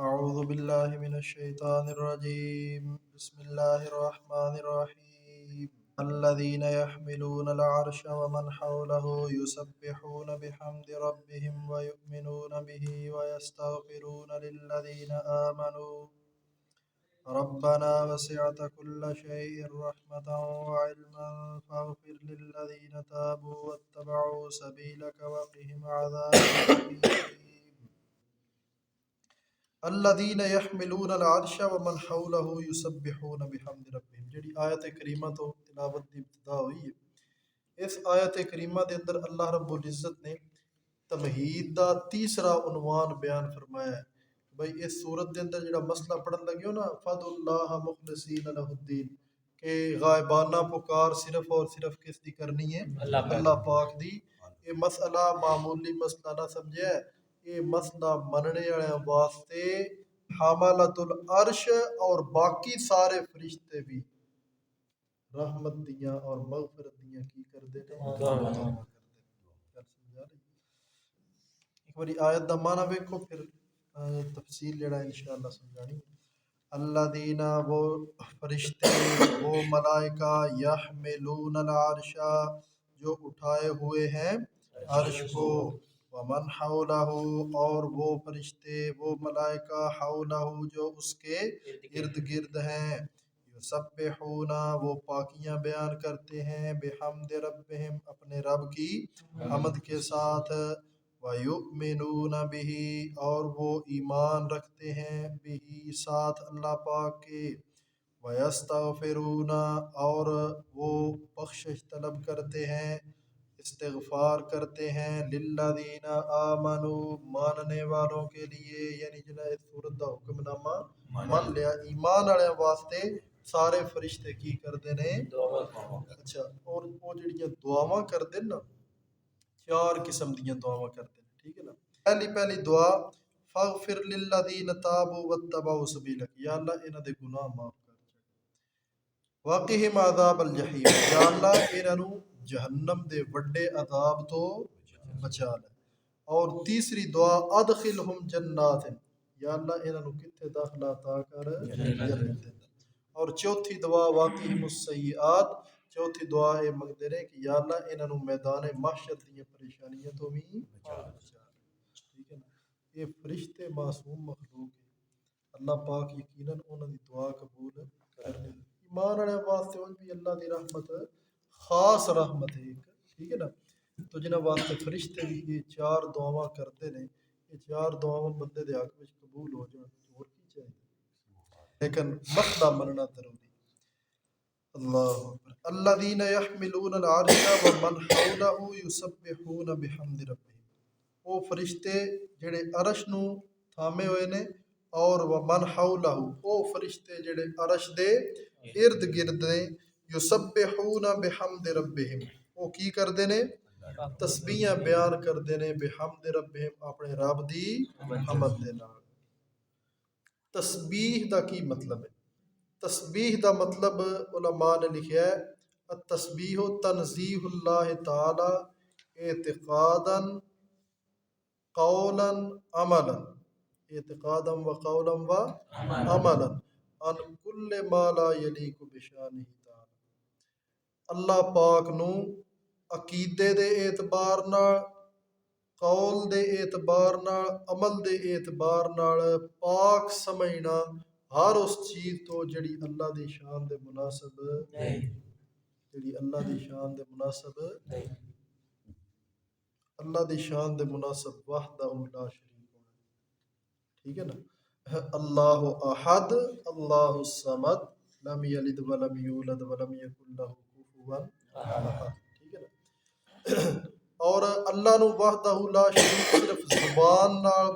أعوذ بالله من الشيطان الرجيم بسم الله الرحمن الرحيم الذين يحملون العرش ومن حوله يسبحون بحمد ربهم ويؤمنون به ويستغفرون للذين آمنوا ربنا وسعت كل شيء رحمة وعلما فاغفر للذين تابوا واتبعوا سبيلك وقهم عذاب الجحيم الذين يحملون العرش ومن حوله يسبحون بحمد ربهم جڑی آیت کریمہ تو تلاوت دی ابتدا ہوئی ہے۔ اس آیت کریمہ دے اندر اللہ رب العزت نے تمہید دا تیسرا عنوان بیان فرمایا ہے۔ بھئی اس صورت دے اندر جڑا مسئلہ پڑھن لگے ہو نا فَدُ اللَّهَ مُخْلِصِينَ لَهُ الدِّينَ کہ غائبانہ پکار صرف اور صرف کس دی کرنی ہے؟ اللہ پاک دی۔ یہ مسئلہ معمولی مسئلہ نہ سمجھے ہے، یہ مسئلہ مننے والے واسطے حاملۃ العرش اور باقی سارے فرشتے بھی رحمت دیاں اور مغفرت دیاں کی کر دے نے ایک باری آیت دا معنی ویکھو پھر تفصیل جڑا انشاءاللہ سمجھانی۔ اللہ دینا وہ فرشتے وہ ملائکہ یحملون العرش جو اٹھائے ہوئے ہیں عرش کو، ومن حولہ اور وہ فرشتے وہ ملائکہ حولہ جو اس کے ارد گرد ہیں، یسبحون وہ پاکیاں بیان کرتے ہیں، بحمد ربہم اپنے رب کی حمد کے ساتھ، وَيُؤْمِنُونَ بِهِ اور وہ ایمان رکھتے ہیں بِهِ ساتھ اللہ پاک کے، وَيَسْتَغْفِرُونَ اور وہ بخشش طلب کرتے ہیں استغفار کرتے ہیں لِلَّذِينَ آمَنُوا ماننے والوں کے لیے، یعنی جنہیں اس صورت دا حکم نامہ مان لیا ایمان والے واسطے سارے فرشتے کی کردے نے اچھا اور وہ جڑیاں دعاواں کردے نا چار قسم دیاں دعاواں کرتے ہیں، ٹھیک ہے نا۔ پہلی دعا فاغفر للذین تابوا واتبعوا سبیلک یا اللہ انہاں دے گناہ معاف کر، وقہم عذاب الجحیم یا اللہ انہاں نو جہنم دے وڈے عذاب تو بچا لے، اور تیسری دعا ادخلہم جنات یا اللہ انہاں نو کتھے داخلہ عطا کر جنت، اور چوتھی دعا واقعہم السیئات چوتھی دعا یہ منگتے رہے کہ یا اللہ انہاں نو میدان محشر دیاں پریشانیاں تو بھی بچا، ٹھیک ہے نا۔ یہ فرشتے معصوم مخلوق ہیں، اللہ پاک یقیناً انہاں دی دعا قبول کرنے۔ ایمان والے واسطے ان بھی اللہ دی رحمت خاص رحمت ہے ایک، ٹھیک ہے نا۔ تو جنہاں واسطے فرشتے بھی یہ چار دعاواں کرتے ہیں، یہ چار دعاواں بندے دے حق وچ قبول ہو جان اور کی چاہیے، لیکن مسئلہ مننا ضروری۔ اللہ اکبر الذین یحملون العرش ومن حولہ یسبحون بحمد ربہم وہ فرشتے جڑے عرش نو تھامے ہوئے نے، اور ومن حولہ وہ فرشتے جڑے عرش دے ارد گرد نے، یسبحون بحمد ربہم وہ کی کردے نے تسبیحاں بیان کردے نے، بحمد ربہم اپنے رب دی حمد دے نال۔ تسبیح دا کی مطلب ہے؟ تسبیح دا مطلب علماء نے لکھیا ہے التسبیح تنزیہ اللہ تعالی اعتقادا قولا عملا اعتقادا و قولا و عملا عن کل ما لا یلیق بشانہ تعالی اللہ پاک نو عقیدے دے اعتبار نال قول دے اعتبار نال عمل دے اعتبار نال پاک سمجھنا ہر اس چیز تو جڑی اللہ دی شان دے مناسب جڑی اللہ دی شان دے مناسب اللہ دی شان دے مناسب وحدہ لا شریک ہونا، ٹھیک ہے نا۔ اللہ احد اللہ الصمد لم یلد ولم یولد ولم یکن لہ کفوا احد، ٹھیک ہے نا۔ اور اللہ نو وحدہ لا شریک صرف زبان نال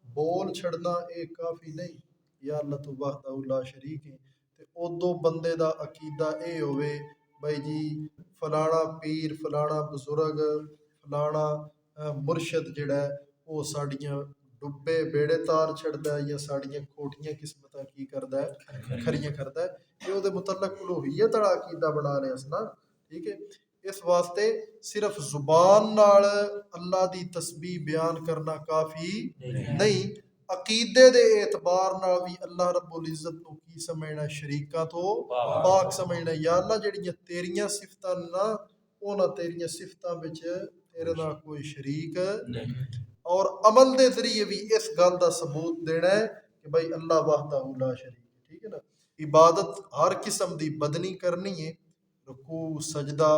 بول چھڑنا ایک کافی نہیں، یا اللہ تو وحدہ لا شریک ہے، تے ادو بندے دا عقیدہ اے ہوئے بھائی جی فلانا پیر فلانا بزرگ فلانا مرشد جڑا ہے وہ ساڈیاں ڈبے بیڑے تار چھڑدا ہے یا ساڈیاں کوٹھیاں قسمتاں کی کردا ہے کھڑیاں کردا ہے، یہ دے متعلق الوہیت والا عقیدہ بنا رہے اس نا، ٹھیک ہے۔ اس واسطے صرف زبان نال اللہ دی تسبیح بیان کرنا کافی نہیں، عقیدے دے اعتبار نال بھی اللہ رب العزت نو کی سمجھنا شریکاں تو پاک سمجھنا یا اللہ جڑیاں تیریاں صفتاں نہ انہاں تیریاں صفتاں وچ تیرے نال کوئی شریک اور عمل دے ذریعے بھی اس گل دا ثبوت دینا ہے کہ بھائی اللہ وحدہ لا شریک ہے، ٹھیک ہے نا۔ عبادت ہر قسم دی بدنی کرنی ہے، رکوع سجدہ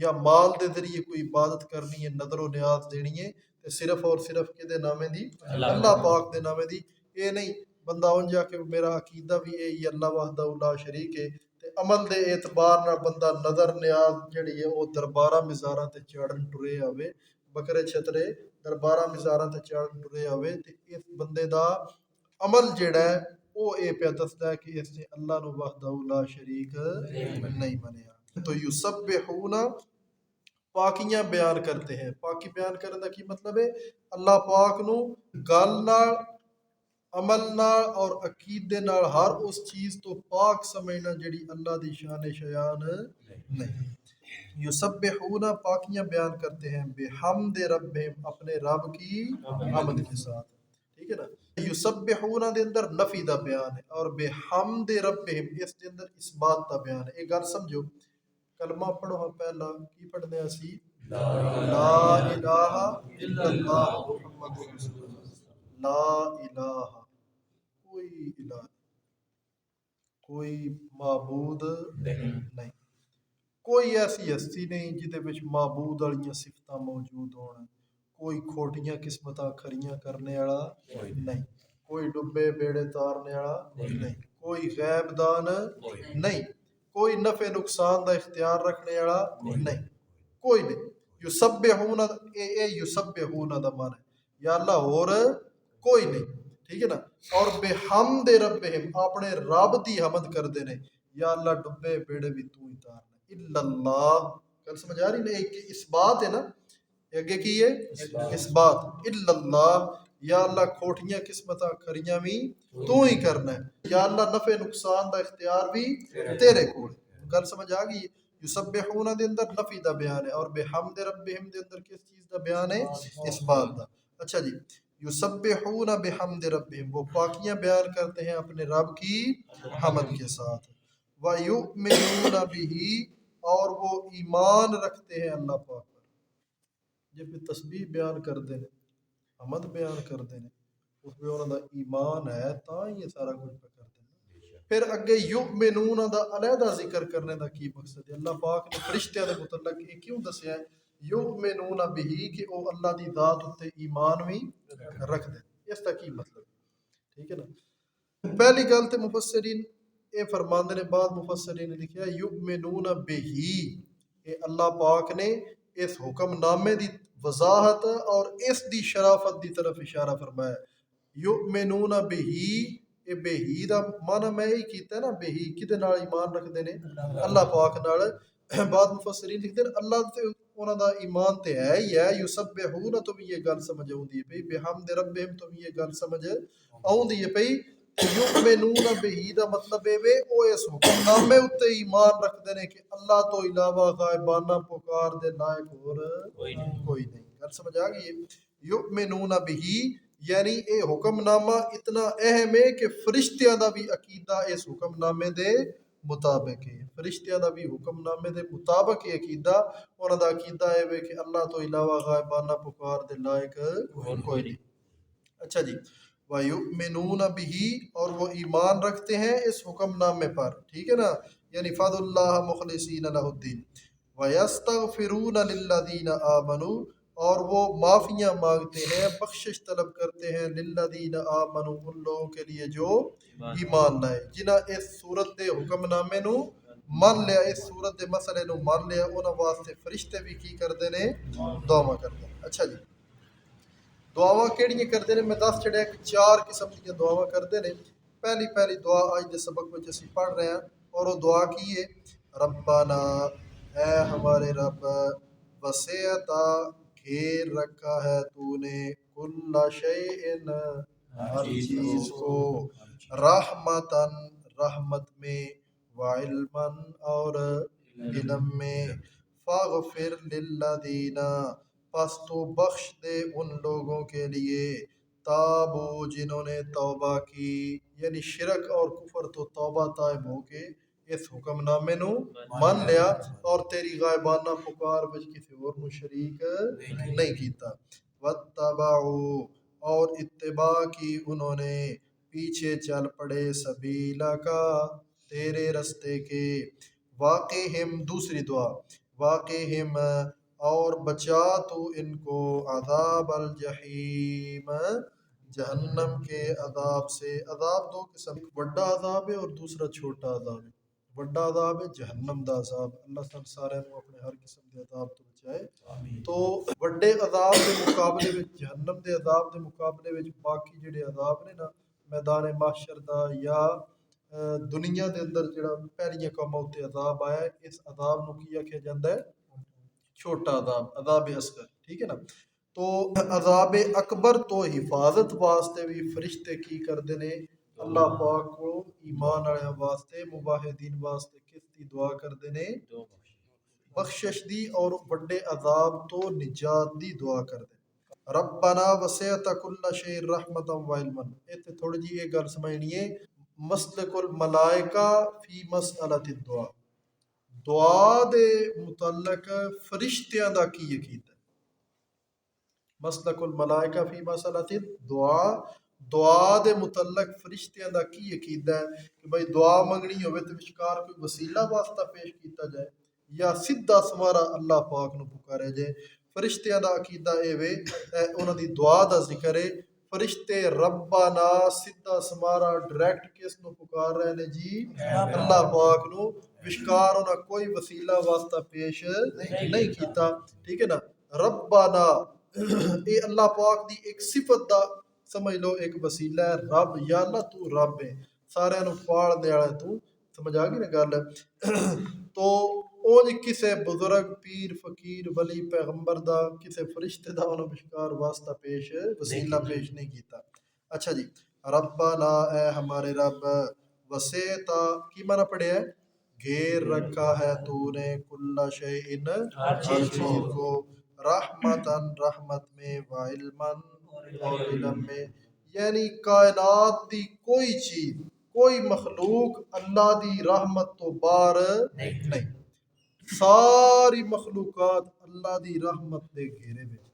یا مال دے ذریعے کوئی عبادت کرنی ہے، نظر و نیاز دینی ہے تے صرف اور صرف کدے نامے دی اللہ پاک دے نامے دی۔ اے نہیں بندہ اون جا کے میرا عقیدہ بھی اے ہی اللہ وحدہ لا شریک ہے تے عمل دے اعتبار نال بندہ نظر نیاز جڑی ہے وہ درباراں مزاراں تے چڑھن ٹرے آوے، بکرے چھترے درباراں مزاراں تے چڑھن ٹرے آوے تے اس بندے دا عمل جڑا ہے وہ اے پیا دسدا ہے کہ اس نے اللہ نو وحدہ لا شریک نہیں منیا۔ تو یسبحون پاکیاں بیان کرتے ہیں۔ پاکی بیان کرنے دا کی مطلب ہے اللہ پاک نو گل نال عمل نال اور عقیدے نال ہر اس چیز تو پاک سمجھنا جڑی اللہ دی شان شیان نہیں۔ یسبحون پاکیاں بیان کرتے ہیں بحمد ربہم اپنے رب کی حمد کے ساتھ، ٹھیک ہے نا۔ یسبحون دے اندر نفی دا بیان ہے اور بحمد ربہم اس دے اندر اس بات دا بیان ہے۔ ایک گل سمجھو، کلمہ پڑھو ہاں پہلا کی پڑھنے اسی لا الہ الا اللہ محمد رسول اللہ۔ لا الہ کوئی الہ کوئی معبود نہیں، کوئی ایسی ہستی نہیں جہدے وچ معبود والیاں صفتاں موجود ہون، کوئی کھوٹیاں قسمتاں کھریاں کرنے والا نہیں، کوئی ڈبے بیڑے تارنے والا نہیں، کوئی غیب دان نہیں، کوئی نفع نقصان دا اختیار رکھنے والا نہیں، کوئی نہیں۔ یسبحون اے یسبحون دا معنی ہے یا اللہ اور کوئی نہیں، ٹھیک ہے نا۔ اور بحمد ربہم اپنے رب دی حمد کردے نے یا اللہ ڈبے بیڑے بھی تو ہی تارنا الا اللہ۔ گل سمجھ آ رہی نا، ایک اس بات ہے نا، اگے کی ہے اس بات الا اللہ یا اللہ کھوٹیاں قسمتاں کھریاں بھی تو ہی کرنا ہے یا اللہ نفع نقصان دا اختیار بھی تیرے کول۔ گل سمجھ آ گئی۔ یسبحون دے اندر نفی دا بیان ہے اور بحمد ربہم دے اندر کس چیز دا بیان ہے؟ اس بات دا۔ اچھا جی، یسبحون بحمد ربہم وہ پاکیاں بیان کرتے ہیں اپنے رب کی حمد کے ساتھ۔ وَيُؤْمِنُونَ بِهِ اور وہ ایمان رکھتے ہیں اللہ پاک پر۔ جب یہ تسبیح بیان کردے ہیں، حمد بیان کردے ہیں، اس میں انہوں دا ایمان ہے تاں یہ سارا کچھ پہ کردے ہیں۔ پھر اگے یؤمنون دا علیحدہ ذکر کرنے دا کی مقصد ہے؟ اللہ پاک نے فرشتیاں دے متعلق یہ کیوں دسیا ہے یؤمنون بہی کہ وہ اللہ دی ذات تے ایمان بھی رکھ دے، اس دا کی مطلب؟ ٹھیک ہے نا۔ پہلی گل تے مفسرین اے فرماندے نے، بعد مفسرین نے لکھیا یؤمنون بہی، اے اللہ پاک نے اس حکم نامے دی وضاحت اور اس دی شرافت دی طرف اشارہ فرمایا۔ یؤمنون بہی، اے بہی دا معنی میں ہی کیتا ہے نا، بہی کدے نال ایمان رکھدے نے؟ اللہ پاک نال۔ بعد مفسرین لکھتے ہیں اللہ تے انہاں دا ایمان تے ہے ہی ہے، یسبحون تو بھی یہ گل سمجھ آؤندی ہے پئی، بحمد ربہم تو بھی یہ گل سمجھ آؤندی ہے پئی۔ یؤمنون بہی دا مطلب ہے وے او اس حکم نامے اتے ایمان رکھدے نے کہ اللہ تو علاوہ غائبانہ پکار دے لائق اور کوئی نہیں۔ گل سمجھ آ گئی ہے؟ یؤمنون بہی یعنی اے حکم نامہ اتنا اہم ہے کہ فرشتیاں دا بھی عقیدہ اس حکم نامے دے مطابق ہے، فرشتیاں دا بھی حکم نامے دے مطابق ہے عقیدہ، انہاں دا عقیدہ ہے وے کہ اللہ تو علاوہ غائبانہ پکار دے لائق کوئی نہیں۔ اچھا جی، وَيُؤْمِنُونَ بِهِ اور وہ ایمان رکھتے ہیں اس حکم نامے پر، ٹھیک ہے نا، یعنی فَضُ اللَّهَ مُخْلِصِينَ لَهُ الدِّينَ وَيَسْتَغْفِرُونَ لِلَّذِينَ آمَنُوا اور وہ معافیاں مانگتے ہیں، بخشش طلب کرتے ہیں لِلَّذِينَ آمَنُوا ان لوگوں کے لیے جو ایمان لائے، جنہاں اس صورت دے حکم نامے نو مان لیا، اس صورت دے مسئلے نو مان لیا، انہاں واسطے فرشتے بھی کی کردے نے؟ دعا کردے ہیں۔ اچھا جی، دعاواں کیڑیاں کردے نے؟ میں دس چڑھیا کہ 4 قسم کی دعاواں کردے نے۔ پہلی دعا آج دے سبق وچ اسی پڑھ رہے ہیں اور وہ دعا کی ہے ربنا، اے ہمارے رب، وسعتا گھیر رکھا ہے تو نے کل شیء ہر چیز کو، رحمتن رحمت میں، وعلمن اور علم میں، فاغفر للذین پس تو بخش دے ان لوگوں کے لیے تابو جنہوں نے توبہ کی، یعنی شرک اور کفر تو توبہ طائب ہو کے اس حکم نامے نو مان لیا اور تیری غائبانہ پکار وچ کسی اور نو شریک نہیں کیتا۔ واتبعوا اور اتباع کی انہوں نے، پیچھے چل پڑے سبیلا کا تیرے رستے کے، واقعہم دوسری دعا، واقعہم اور بچا تو ان کو عذاب الجحیم جہنم کے عذاب سے۔ عذاب دو قسم، ایک بڑا عذاب ہے اور دوسرا چھوٹا عذاب ہے۔ بڑا عذاب ہے جہنم دا عذاب، اللہ سب سارے نو اپنے ہر قسم دے عذاب تو بچائے۔ تو بڑے عذاب دے مقابلے وچ، جہنم دے عذاب دے مقابلے وچ باقی جڑے عذاب نے نا میدان محشر دا یا دنیا دے اندر جڑا پہلیاں قوماں تے عذاب آیا ہے، اس عذاب نو کی آکھیا جاندا ہے؟ چھوٹا عذاب، عذاب اصغر، ٹھیک ہے نا۔ تو عذاب اکبر تو حفاظت واسطے بھی فرشتے کی کردے نے اللہ پاک کو ایمان والے واسطے، موحدین واسطے کس دی دعا کردے نے؟ بخشش دی، اور بڑے عذاب تو نجات دی دعا کردے۔ ربنا وسعت کل شیء رحمتا و علما، ایتھے تھوڑی جی یہ گل سمجھنی ہے، مسلک الملائکہ فی مسئلۃ الدعاء، دعا دے متعلق فرشتیاں دا کی عقیدہ ہے۔ مسلک الملائکہ فی مسئلۃ الدعاء، دعا دے متعلق فرشتیاں دا کی عقیدہ ہے کہ بھئی دعا منگنی ہوئے تو وچکار کوئی وسیلہ واسطہ پیش کیتا جائے یا سدھا سمارا اللہ پاک نو پکارے جائے۔ فرشتیاں دا عقیدہ اے وے، انہاں دی دعا دا ذکر ہے، فرشتے ربنا سدھا سمارا ڈائریکٹ کس نو پکار رہے نے جی؟ اللہ پاک نو، وشکار انہاں کوئی وسیلہ واسطہ پیش نہیں کیتا، ٹھیک ہے نا۔ ربنا اے اللہ پاک دی ایک صفت دا سمجھ لو، ایک وسیلہ ہے رب، یا اللہ تو رب ہے، سارے نو پالنے والا تو، سمجھ آ گئی نا گل؟ تو اونج کسے بزرگ پیر فقیر ولی پیغمبر دا کسے فرشتے دا انہوں بشکار واسطہ پیش وسیلہ پیش نہیں کیتا۔ اچھا جی، ربنا اے ہمارے رب، وسعتا کی معنی پڑھے ہے؟ گھیر رکھا ہے تو نے کل شیء ہر چیز کو، رحمتاً رحمت میں، وعلماً اور علم میں، یعنی کائنات دی کوئی چیز، کوئی مخلوق اللہ دی رحمت تو باہر نہیں، ساری مخلوقات اللہ دی رحمت دے گھیرے میں،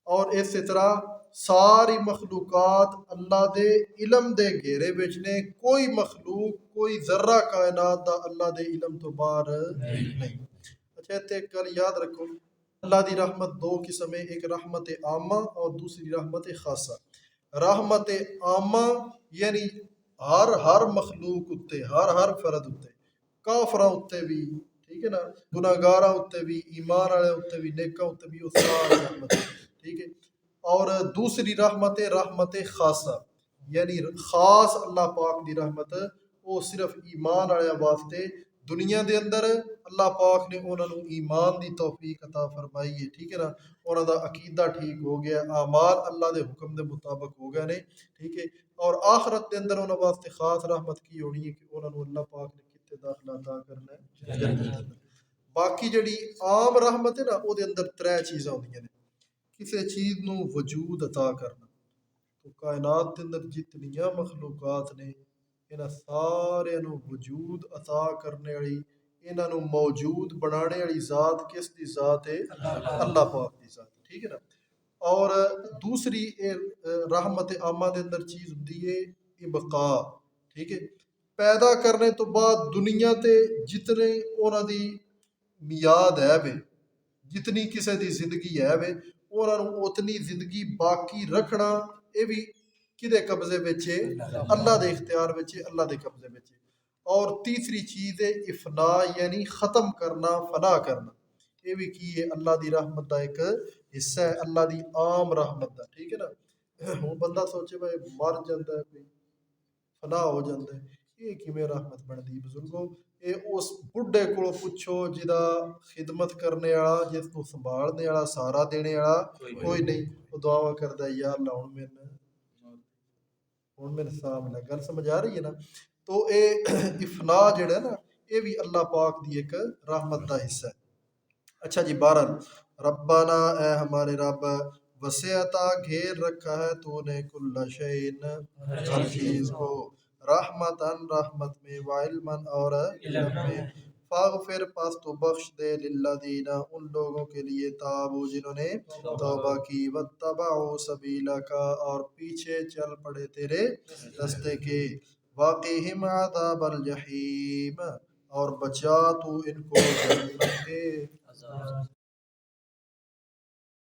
اور اسی طرح ساری مخلوقات اللہ دے علم دے گھیرے وچ نے، کوئی مخلوق کوئی ذرہ کائنات دا اللہ دے علم تو باہر نہیں۔ اچھا تے ایک گل یاد رکھو، اللہ دی رحمت دو قسم ہے، ایک رحمت عامہ اور دوسری رحمت خاصہ۔ رحمت عامہ یعنی ہر مخلوق اتے، ہر فرد اتے، کافراں اتے بھی، ٹھیک ہے نا، گناہگاراں اتے بھی، ایمان والے اتے بھی، نیکاں اتے بھی، وہ ساری رحمت ہے، ٹھیک ہے۔ اور دوسری رحمت خاصہ، یعنی خاص اللہ پاک دی رحمت، وہ صرف ایمان والے واسطے، دنیا دے اندر اللہ پاک نے انہوں نے ایمان دی توفیق عطا فرمائی ہے، ٹھیک ہے نا، انہوں دا عقیدہ ٹھیک ہو گیا، اعمال اللہ دے حکم دے مطابق ہو گئے نے، ٹھیک ہے۔ اور آخرت دے اندر انہوں واسطے خاص رحمت کی ہونی ہے کہ انہوں نے اللہ پاک نے کتے داخلہ عطا کرنا ہے؟ جنت دے اندر۔ باقی جڑی عام رحمت ہے نا، او دے اندر ترے چیزاں ہوندیاں نے، کسی چیز نو وجود عطا کرنا، تو کائنات دے اندر جتنیاں مخلوقات نے، انہاں سارے نو وجود عطا کرنے والی، انہاں نو موجود بنانے والی ذات کس دی ذات ہے؟ اللہ پاک دی ذات، ٹھیک ہے نا۔ اور دوسری رحمت عامہ دے اندر چیز ہوندی ہے ابقاء، ٹھیک ہے، پیدا کرنے تو بعد دنیا تے جتنے انہاں دی میاد ہے وے، جتنی کسے دی زندگی ہے وے، انہاں نو اتنی زندگی باقی رکھنا، اے بھی کدے قبضے وچ ہے؟ اللہ دے اختیار وچ ہے، اللہ دے قبضے وچ ہے۔ اور تیسری چیز ہے افنا، یعنی ختم کرنا، فنا کرنا، یہ بھی کی ہے اللہ دی رحمت دا ایک حصہ ہے، اللہ دی عام رحمت دا، ٹھیک ہے نا۔ ہوں بندہ سوچے بھائی مر جاندا ہے کوئی، فنا ہو جاندا ہے، یہ کیویں رحمت بندی؟ بزرگو اے اس بڈھے کولوں پوچھو جدا خدمت کرنے والا، جس کو سنبھالنے والا، سہارا دینے والا کوئی نہیں، وہ دعا کردا ہے یا اللہ ہن میرے سامنے، گل سمجھ آ رہی ہے نا۔ تو اے افنا جڑا ہے نا، یہ بھی اللہ پاک دی ایک رحمت دا حصہ ہے۔ اچھا جی، بہرحال ربنا اے ہمارے رب، وسعتا گھیر رکھا ہے تو نے کل شعین ہر چیز کو، رحمتن رحمت میں، وعلمن اور علم میں، فاغفر پس تو بخش دے للذین ان لوگوں کے لیے تابو جنہوں نے توبہ کی، واتبعوا سبیلک اور پیچھے چل پڑے تیرے رستے کے، واقعہم عذاب الجحیم اور بچا تو ان کو جہنم کے